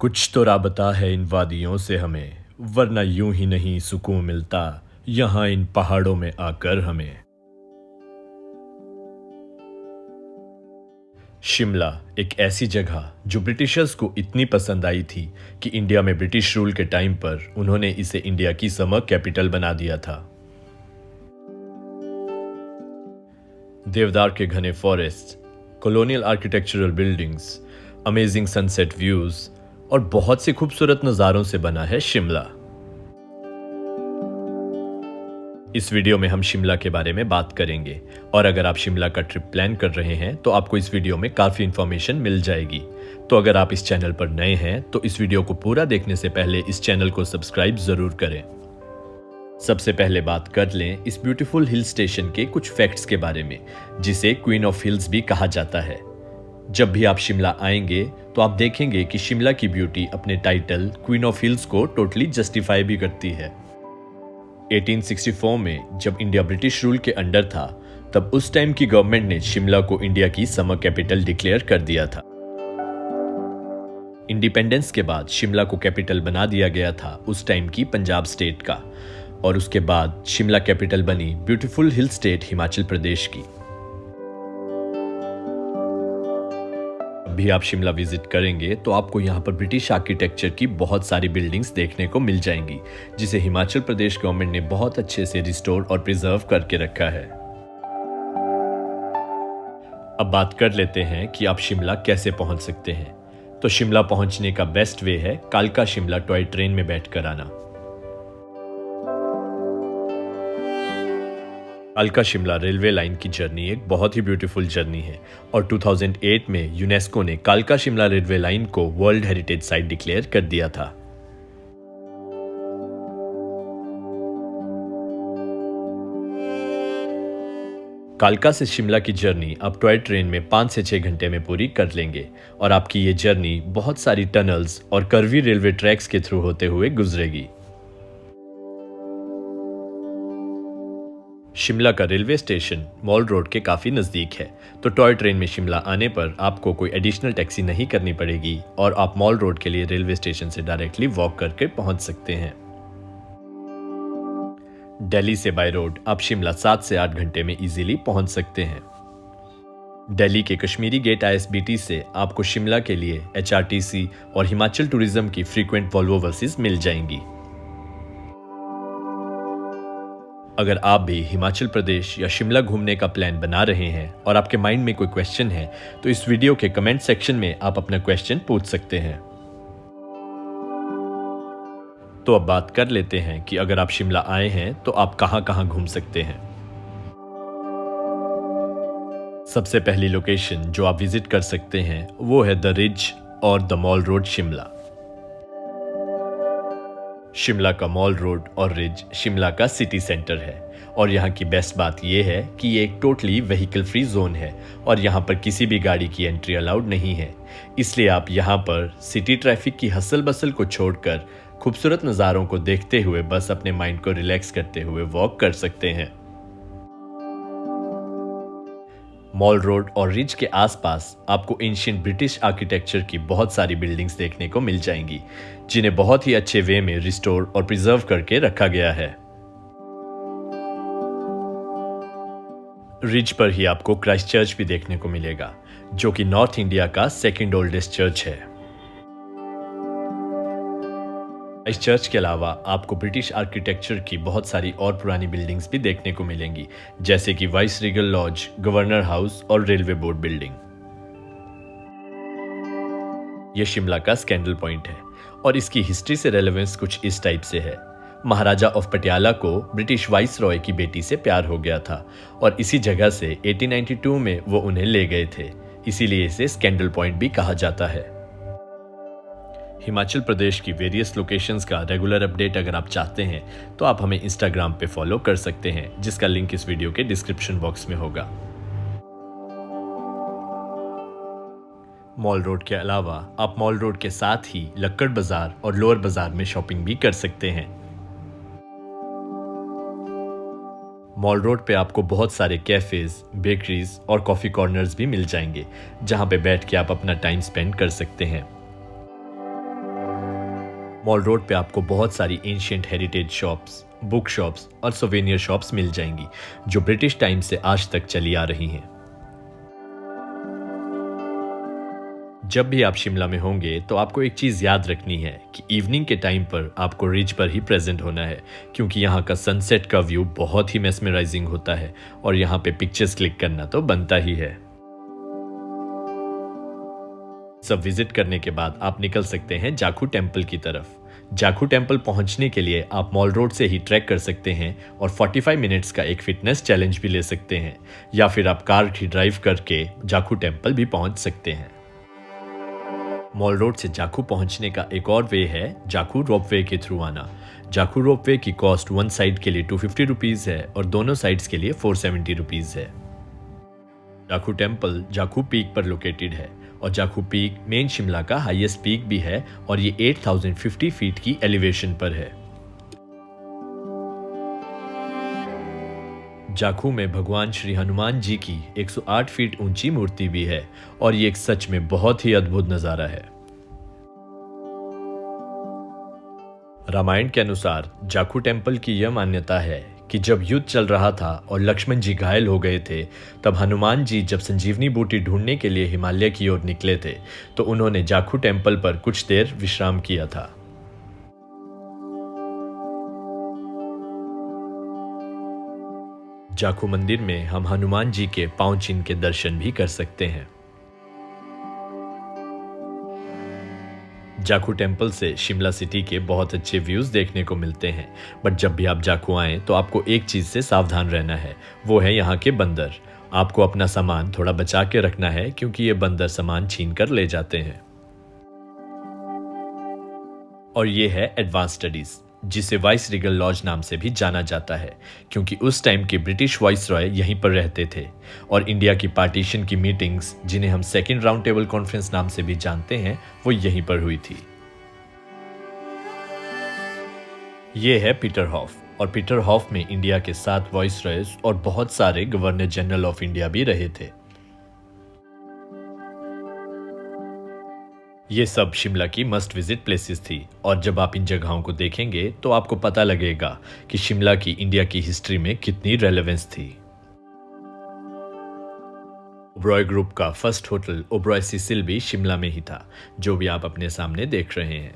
कुछ तो राबता है इन वादियों से हमें, वरना यूं ही नहीं सुकून मिलता यहाँ इन पहाड़ों में आकर हमें। शिमला एक ऐसी जगह जो ब्रिटिशर्स को इतनी पसंद आई थी कि इंडिया में ब्रिटिश रूल के टाइम पर उन्होंने इसे इंडिया की समर कैपिटल बना दिया था। देवदार के घने forest, colonial architectural buildings, amazing sunset views और बहुत से खूबसूरत नज़ारों से बना है शिमला। इस वीडियो में हम शिमला के बारे में बात करेंगे और अगर आप शिमला का ट्रिप प्लान कर रहे हैं तो आपको इस वीडियो में काफ़ी इन्फॉर्मेशन मिल जाएगी। तो अगर आप इस चैनल पर नए हैं तो इस वीडियो को पूरा देखने से पहले इस चैनल को सब्सक्राइब ज़रूर करें। सबसे पहले बात कर लें इस ब्यूटीफुल हिल स्टेशन के कुछ फैक्ट्स के बारे में, जिसे क्वीन ऑफ हिल्स भी कहा जाता है। जब भी आप शिमला आएंगे तो आप देखेंगे कि शिमला की ब्यूटी अपने टाइटल क्वीन ऑफ हिल्स को टोटली जस्टिफाई भी करती है। 1864 में जब इंडिया ब्रिटिश रूल के अंडर था, तब उस टाइम की गवर्नमेंट ने शिमला को इंडिया की समर कैपिटल डिक्लेयर कर दिया था। इंडिपेंडेंस के बाद शिमला को कैपिटल बना दिया गया था उस टाइम की पंजाब स्टेट का, और उसके बाद शिमला कैपिटल बनी beautiful hill state Himachal Pradesh की। भी आप शिमला विजिट करेंगे तो आपको यहाँ पर ब्रिटिश आर्किटेक्चर की बहुत सारी बिल्डिंग्स देखने को मिल जाएंगी, जिसे हिमाचल प्रदेश गवर्नमेंट ने बहुत अच्छे से रिस्टोर और प्रिजर्व करके रखा है। अब बात कर लेते हैं कि आप शिमला कैसे पहुंच सकते हैं। तो शिमला पहुंचने का बेस्ट वे है कालका शिमला टॉय ट्रेन में बैठकर आना। कालका शिमला रेलवे लाइन की जर्नी एक बहुत ही ब्यूटीफुल जर्नी है और 2008 में यूनेस्को ने कालका शिमला रेलवे लाइन को वर्ल्ड हेरिटेज साइट डिक्लेयर कर दिया था। कालका से शिमला की जर्नी आप टॉय ट्रेन में 5 से 6 घंटे में पूरी कर लेंगे और आपकी ये जर्नी बहुत सारी टनल्स और कर्वी रेलवे ट्रैक्स के थ्रू होते हुए गुजरेगी। शिमला का रेलवे स्टेशन मॉल रोड के काफ़ी नज़दीक है, तो टॉय ट्रेन में शिमला आने पर आपको कोई एडिशनल टैक्सी नहीं करनी पड़ेगी और आप मॉल रोड के लिए रेलवे स्टेशन से डायरेक्टली वॉक करके पहुंच सकते हैं। दिल्ली से बाय रोड आप शिमला 7 से 8 घंटे में इजीली पहुंच सकते हैं। दिल्ली के कश्मीरी गेट ISBT से आपको शिमला के लिए HRTC और हिमाचल टूरिज्म की फ्रीक्वेंट वॉल्वो बसेस मिल जाएंगी। अगर आप भी हिमाचल प्रदेश या शिमला घूमने का प्लान बना रहे हैं और आपके माइंड में कोई क्वेश्चन है तो इस वीडियो के कमेंट सेक्शन में आप अपना क्वेश्चन पूछ सकते हैं। तो अब बात कर लेते हैं कि अगर आप शिमला आए हैं तो आप कहां-कहां घूम सकते हैं। सबसे पहली लोकेशन जो आप विजिट कर सकते हैं वो है द रिज और the mall road Shimla. Shimla का मॉल रोड और रिज शिमला का सिटी सेंटर है और यहाँ की बेस्ट बात यह है कि ये एक टोटली व्हीकल फ्री जोन है और यहाँ पर किसी भी गाड़ी की एंट्री अलाउड नहीं है। इसलिए आप यहाँ पर सिटी ट्रैफिक की हसल बसल को छोड़कर खूबसूरत नज़ारों को देखते हुए बस अपने माइंड को रिलैक्स करते हुए वॉक कर सकते हैं। मॉल रोड और रिज के आसपास आपको एंशिएंट ब्रिटिश आर्किटेक्चर की बहुत सारी बिल्डिंग्स देखने को मिल जाएंगी, जिन्हें बहुत ही अच्छे वे में रिस्टोर और प्रिजर्व करके रखा गया है। रिज पर ही आपको क्राइस्ट चर्च भी देखने को मिलेगा, जो कि नॉर्थ इंडिया का सेकंड ओल्डेस्ट चर्च है। इस चर्च के अलावा आपको ब्रिटिश आर्किटेक्चर की बहुत सारी और पुरानी बिल्डिंग्स भी देखने को मिलेंगी, जैसे कि Viceregal Lodge, Governor House और रेलवे बोर्ड बिल्डिंग। यह शिमला का स्कैंडल पॉइंट है और इसकी हिस्ट्री से रेलेवेंस कुछ इस टाइप से है। महाराजा ऑफ पटियाला को ब्रिटिश वाइस रॉय की बेटी से प्यार हो गया था और इसी जगह से 1892 में वो उन्हें ले गए थे, इसीलिए इसे स्कैंडल पॉइंट भी कहा जाता है। हिमाचल प्रदेश की वेरियस लोकेशंस का रेगुलर अपडेट अगर आप चाहते हैं तो आप हमें इंस्टाग्राम पे फॉलो कर सकते हैं, जिसका लिंक इस वीडियो के डिस्क्रिप्शन बॉक्स में होगा। मॉल रोड के अलावा आप मॉल रोड के साथ ही लक्कड़ बाजार और लोअर बाजार में शॉपिंग भी कर सकते हैं। मॉल रोड पे आपको बहुत सारे कैफेज, बेकरीज और कॉफी कॉर्नर्स भी मिल जाएंगे, जहां पे बैठ के आप अपना टाइम स्पेंड कर सकते हैं। मॉल रोड पे आपको बहुत सारी ancient heritage shops, book shops और सोवेनियर शॉप्स मिल जाएंगी जो ब्रिटिश टाइम से आज तक चली आ रही हैं। जब भी आप शिमला में होंगे तो आपको एक चीज़ याद रखनी है कि इवनिंग के टाइम पर आपको रिज पर ही प्रेजेंट होना है, क्योंकि यहाँ का सनसेट का व्यू बहुत ही मेस्मराइजिंग होता है और यहाँ पे पिक्चर्स क्लिक करना तो बनता ही है। सब विजिट करने के बाद आप निकल सकते हैं जाखू टेम्पल की तरफ। जाखू टेम्पल पहुंचने के लिए आप मॉल रोड से ही ट्रैक कर सकते हैं और 45 मिनट्स का एक फिटनेस चैलेंज भी ले सकते हैं, या फिर आप कार ही ड्राइव करके जाखू टेम्पल भी पहुंच सकते हैं। मॉल रोड से जाखू पहुंचने का एक और वे है जाखू रोपवे के थ्रू आना। जाखू रोपवे की कॉस्ट वन साइड के लिए 250 रुपीज़ है और दोनों साइड्स के लिए 470 रुपीज़ है। जाखू टेम्पल जाखू पीक पर लोकेटेड है और जाखू पीक मेन शिमला का हाईएस्ट पीक भी है और ये 8050 फीट की एलिवेशन पर है। जाखू में भगवान श्री हनुमान जी की 108 फीट ऊंची मूर्ति भी है और ये एक सच में बहुत ही अद्भुत नजारा है। रामायण के अनुसार जाखू टेम्पल की यह मान्यता है कि जब युद्ध चल रहा था और लक्ष्मण जी घायल हो गए थे, तब हनुमान जी जब संजीवनी बूटी ढूंढने के लिए हिमालय की ओर निकले थे तो उन्होंने जाखू टेम्पल पर कुछ देर विश्राम किया था। जाखू मंदिर में हम हनुमान जी के पांव चिन्ह के दर्शन भी कर सकते हैं। जाखू टेम्पल से शिमला सिटी के बहुत अच्छे व्यूज देखने को मिलते हैं, बट जब भी आप जाखू आएं तो आपको एक चीज से सावधान रहना है, वो है यहाँ के बंदर। आपको अपना सामान थोड़ा बचा के रखना है क्योंकि ये बंदर सामान छीन कर ले जाते हैं। और ये है एडवांस स्टडीज, जिसे वाइस रीगल लॉज नाम से भी जाना जाता है, क्योंकि उस टाइम के ब्रिटिश वाइस रॉय यहीं पर रहते थे और इंडिया की पार्टीशन की मीटिंग्स, जिन्हें हम सेकेंड राउंड टेबल कॉन्फ्रेंस नाम से भी जानते हैं, वो यहीं पर हुई थी। ये है पीटर हॉफ और पीटर हॉफ में इंडिया के 7 वाइस रॉयज और बहुत सारे गवर्नर जनरल ऑफ इंडिया भी रहे थे। ये सब शिमला की मस्ट विजिट प्लेसेस थी और जब आप इन जगहों को देखेंगे तो आपको पता लगेगा कि शिमला की इंडिया की हिस्ट्री में कितनी रेलेवेंस थी। ओबरॉय ग्रुप का फर्स्ट होटल ओबरॉय सिसिल भी शिमला में ही था, जो भी आप अपने सामने देख रहे हैं।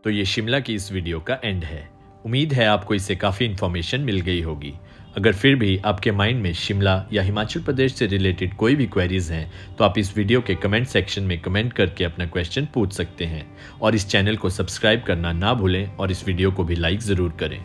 तो ये शिमला की इस वीडियो का एंड है। उम्मीद है आपको इससे काफ़ी इन्फॉर्मेशन मिल गई होगी। अगर फिर भी आपके माइंड में शिमला या हिमाचल प्रदेश से रिलेटेड कोई भी क्वेरीज हैं तो आप इस वीडियो के कमेंट सेक्शन में कमेंट करके अपना क्वेश्चन पूछ सकते हैं और इस चैनल को सब्सक्राइब करना ना भूलें और इस वीडियो को भी लाइक ज़रूर करें।